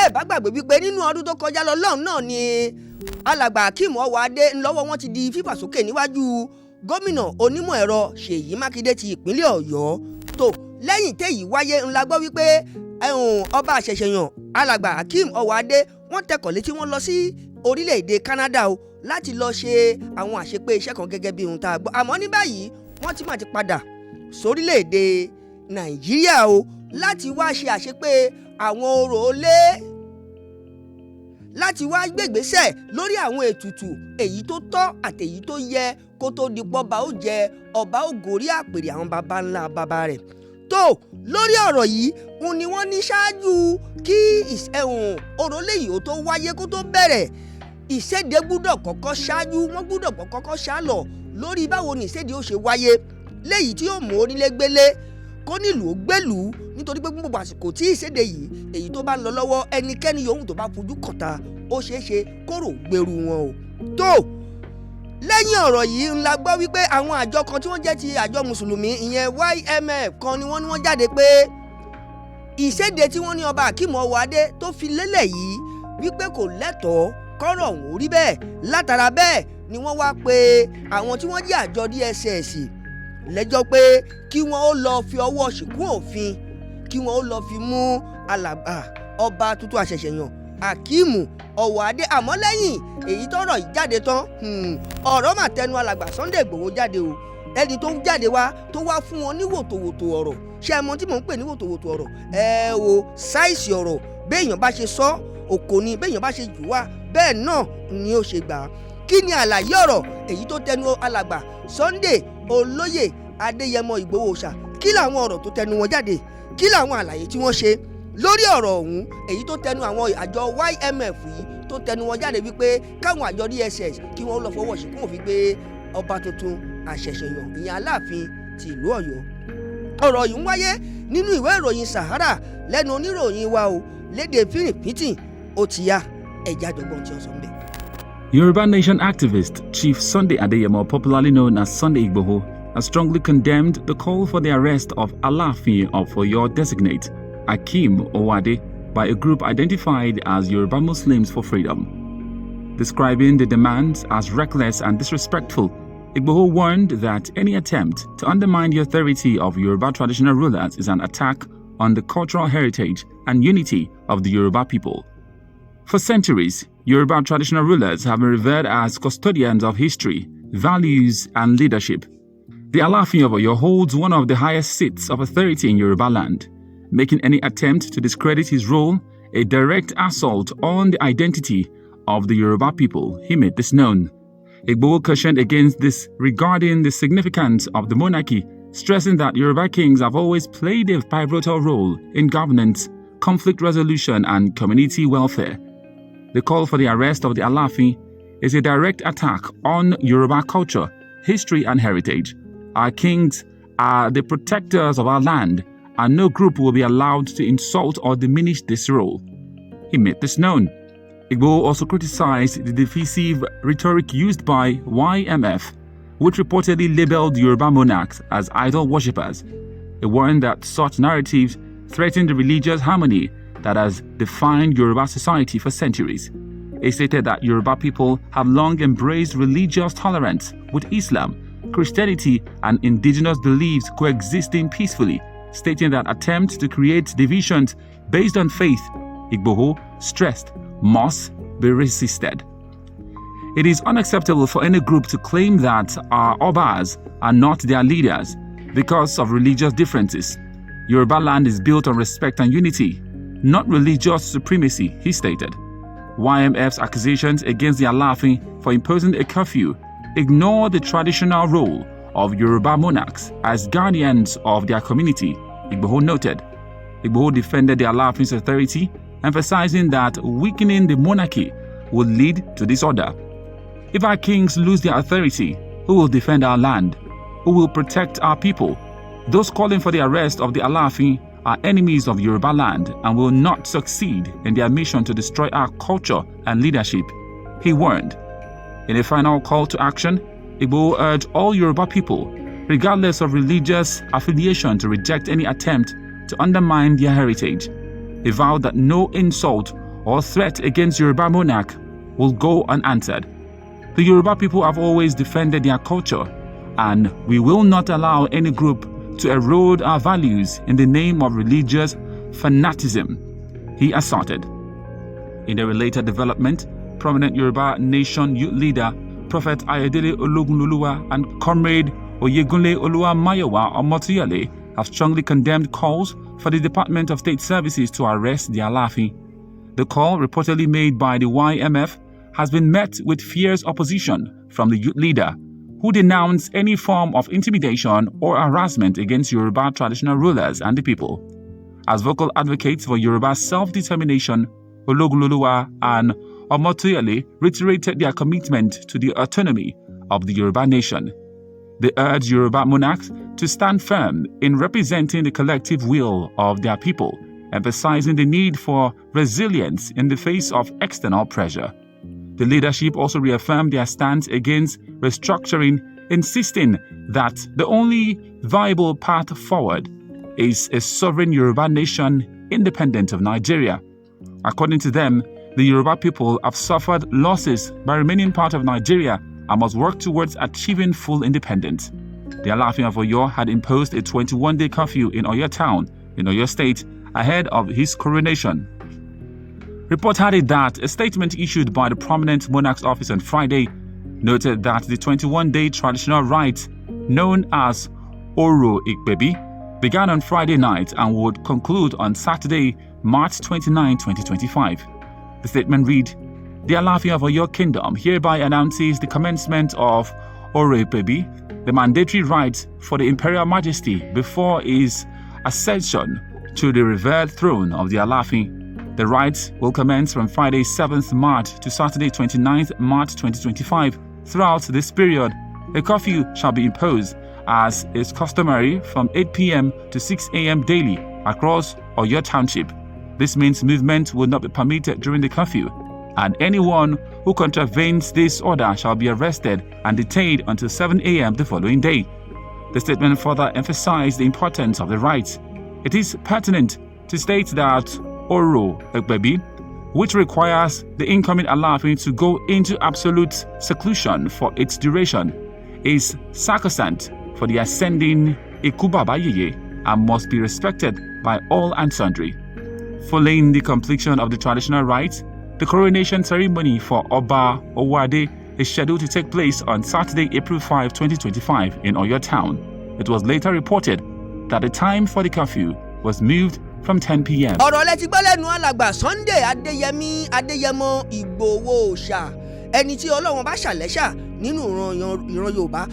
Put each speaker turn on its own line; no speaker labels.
bẹ́ẹ̀ bá gbàgbé wípé nínú ọdún tó kọjá lọ lọ́hùn náà ni alàgbà Akeem Ọwọ́adé ńlọ́wọ́ wọn ti di fífàsókè níwájú gómìnà onímọ̀ ẹ̀rọ Ṣèyí Mákindé ti ìpínlẹ̀ Ọ̀yọ́ tó lẹ́yìn téyìí wáyé ńlá gbọ́ wípé ọba àṣẹ̀ṣẹ̀yàn alàgbà Akeem Ọwọ́adé wọ́n tẹkọ̀ létí wọ́n lọ sí orílẹ̀-èdè Canada o láti lọ ṣe àwọn àṣepé iṣẹ́ kan gẹ́gẹ́ bí ohun tá a gbọ́ àmọ́ ní báyìí wọ́n ti máa ti padà sórílẹ̀-èdè Nàìjíríà o láti wá ṣe àṣepé àwọn orò olé láti wá gbègbésẹ̀ lórí àwọn ètùtù èyí tó tọ́ àtèyí tó yẹ kó tó di pọ́ba ó jẹ ọba ó gorí àpèrè àwọn baba ńlá baba rẹ̀ tó lórí ọ̀rọ̀ yìí òun ni wọ́n ní ṣáájú kí orò léyìí ó tó wáyé kó tó bẹ̀rẹ̀ ìséde gbúdọ̀ kọ́kọ́ ṣáájú wọ́n gbúdọ̀ kọ́kọ́ ṣálọ̀ lórí báwo ni ìséde ó ṣe wáyé léyìí tí yóò mú onílé gbélé kó nílùú ó gbèlú nítorí pé gbogbo àsìkò tí ìséde yìí èyí tó bá ń lọ lọ́wọ́ ẹnikẹ́ni yòówù tó bá fojú kọ̀ta ó ṣeé ṣe kóró gbèrú wọn o tó lẹ́yìn ọ̀rọ̀ yìí ńlá gbọ́ wípé àwọn àjọ kan tí wọ́n jẹ́ ti àjọ mùsùlùmí ìyẹn YMF kan ni wọ́n jáde pé ìséde tí wọ́n ní ọba Akeem Ọwọ́adé tó fi lélẹ̀ yìí wípé kò lẹ́tọ̀ọ́ kọ́rọ̀ ọ̀hún ò rí bẹ́ẹ̀ látara bẹ́ẹ̀ ni wọ́n wá pé àwọn tí wọ́n jẹ́ àjọ DSS lẹ́jọ́ pé kí wọ́n ó lọ fi ọwọ́ ṣìkún òfin kí wọ́n ó lọ fi mú ọba tuntun àṣẹ̀ṣẹ̀yàn Akeem Ọwọ́adé àmọ́ lẹ́yìn èyí tọ́rọ̀ yìí jáde tán ọ̀rọ̀ mà tẹnu alàgbà Sunday Igboho jáde o ẹni tó ń jáde wá tó wá fún wọn ní wòtòwòtò ọ̀rọ̀ ṣé ẹ mọ̀ tí mò ń pè ní wòtòwòtò ọ̀rọ̀ wo sáìsì ọ̀rọ̀ béèyàn bá ṣe sọ òkò ni béèyàn bá ṣe jù wá bẹ́ẹ̀ náà ni ó ṣe gbà á kí ni àlàyé ọ̀rọ̀ èyí tó tẹnu alàgbà Sunday Olóyè Adéyẹmọ Ìgbòho ṣá kí làwọn ọ̀rọ̀ tó tẹnu wọn jáde kí làwọn àlàyé tí wọ́n ṣe lórí ọ̀rọ̀ ọ̀hún èyí tó tẹnu àwọn àjọ YMF yìí tó tẹnu wọn jáde wípé káwọn àjọ DSS kí wọ́n lọ fọwọ́ ṣìkún òfin gbé ọba tuntun àṣẹ̀ṣẹ̀yàn ìyẹn Aláàfin ti ìlú Ọ̀yọ́ ọ̀rọ̀ yìí ń wáyé nínú ìwé ìròyìn Sahara lẹ́nu oníròyìn wa o lédè fínrìnpínтин ó ti yá ẹ̀já àjọgbọ́n tí ó sọ ń bẹ̀.
Yoruba Nation activist Chief Sunday Adeyemo, popularly known as Sunday Igboho, has strongly condemned the call for the arrest of Alaafinofoyo designate Akeem Ọwọ́adé by a group identified as Yoruba Muslims for Freedom. Describing the demands as reckless and disrespectful, Igboho warned that any attempt to undermine the authority of Yoruba traditional rulers is an attack on the cultural heritage and unity of the Yoruba people. For centuries, Yoruba traditional rulers have been revered as custodians of history, values, and leadership. The Alaafin of Oyo holds one of the highest seats of authority in Yoruba land, making any attempt to discredit his role a direct assault on the identity of the Yoruba people. He made this known. Igboho cautioned against this regarding the significance of the monarchy, stressing that Yoruba kings have always played a pivotal role in governance, conflict resolution, and community welfare. The call for the arrest of the Alaafin is a direct attack on Yoruba culture, history, and heritage. Our kings are the protectors of our land, and no group will be allowed to insult or diminish this role. He made this known. Igboho also criticized the divisive rhetoric used by YMF, which reportedly labeled Yoruba monarchs as idol worshippers. He warned that such narratives threaten the religious harmony that has defined Yoruba society for centuries. He stated that Yoruba people have long embraced religious tolerance, with Islam, Christianity, and indigenous beliefs coexisting peacefully, stating that attempts to create divisions based on faith, Igboho stressed, must be resisted. It is unacceptable for any group to claim that our Obas are not their leaders because of religious differences. Yoruba land is built on respect and unity, not religious supremacy, he stated. YMF's accusations against the Alaafin for imposing a curfew ignore the traditional role of Yoruba monarchs as guardians of their community, Igboho noted. Igboho defended the Alaafin's authority, emphasizing that weakening the monarchy would lead to disorder. If our kings lose their authority, who will defend our land? Who will protect our people? Those calling for the arrest of the Alaafin are enemies of Yoruba land and will not succeed in their mission to destroy our culture and leadership, he warned. In a final call to action, Igboho urged all Yoruba people, regardless of religious affiliation, to reject any attempt to undermine their heritage. He vowed that no insult or threat against Yoruba monarch will go unanswered. The Yoruba people have always defended their culture, and we will not allow any group to erode our values in the name of religious fanaticism, he asserted. In a related development, prominent Yoruba Nation youth leader Prophet Ayodele Ologunloluwa and Comrade Oyegunle Oluwamayowa Omotoyele have strongly condemned calls for the Department of State Services to arrest the Alaafin. The call, reportedly made by the YMF, has been met with fierce opposition from the youth leader, who denounced any form of intimidation or harassment against Yoruba traditional rulers and the people. As vocal advocates for Yoruba self-determination, Ologunloluwa and Omotoyele reiterated their commitment to the autonomy of the Yoruba nation. They urged Yoruba monarchs to stand firm in representing the collective will of their people, emphasizing the need for resilience in the face of external pressure. The leadership also reaffirmed their stance against restructuring, insisting that the only viable path forward is a sovereign Yoruba nation independent of Nigeria. According to them, the Yoruba people have suffered losses by remaining part of Nigeria and must work towards achieving full independence. The Alaafin of Oyo had imposed a 21-day curfew in Oyo town, in Oyo State, ahead of his coronation. Report had it that a statement issued by the prominent monarch's office on Friday noted that the 21-day traditional rite, known as Oro Ikbebi, began on Friday night and would conclude on Saturday, March 29, 2025. The statement read, "The Alaafin of Oyo Kingdom hereby announces the commencement of Oro Ikbebi, the mandatory rite for the Imperial Majesty before his accession to the revered throne of the Alaafin. The rite will commence from Friday 7th March to Saturday 29th March 2025. Throughout this period, a curfew shall be imposed as is customary from 8 p.m. to 6 a.m. daily across Oyo Township. This means movement will not be permitted during the curfew, and anyone who contravenes this order shall be arrested and detained until 7 a.m. the following day." The statement further emphasized the importance of the rite. It is pertinent to state that Oro Ikbebi, which requires the incoming Alaafin to go into absolute seclusion for its duration, is sacrosanct for the ascending Ikubabayeye and must be respected by all and sundry. Following the completion of the traditional rite, the coronation ceremony for Oba Owade is scheduled to take place on Saturday, April 5, 2025 in Oyo town. It was later reported that the time for the curfew was moved from 10 p.m.
ọ̀rọ̀ lẹ ti gbọ́ lẹ́nu alàgbà Sunday Adéyẹmọ Igboho ṣá, ẹni tí Ọlọ́run bá ṣàlẹ́ṣà nínú ìran Yorùbá.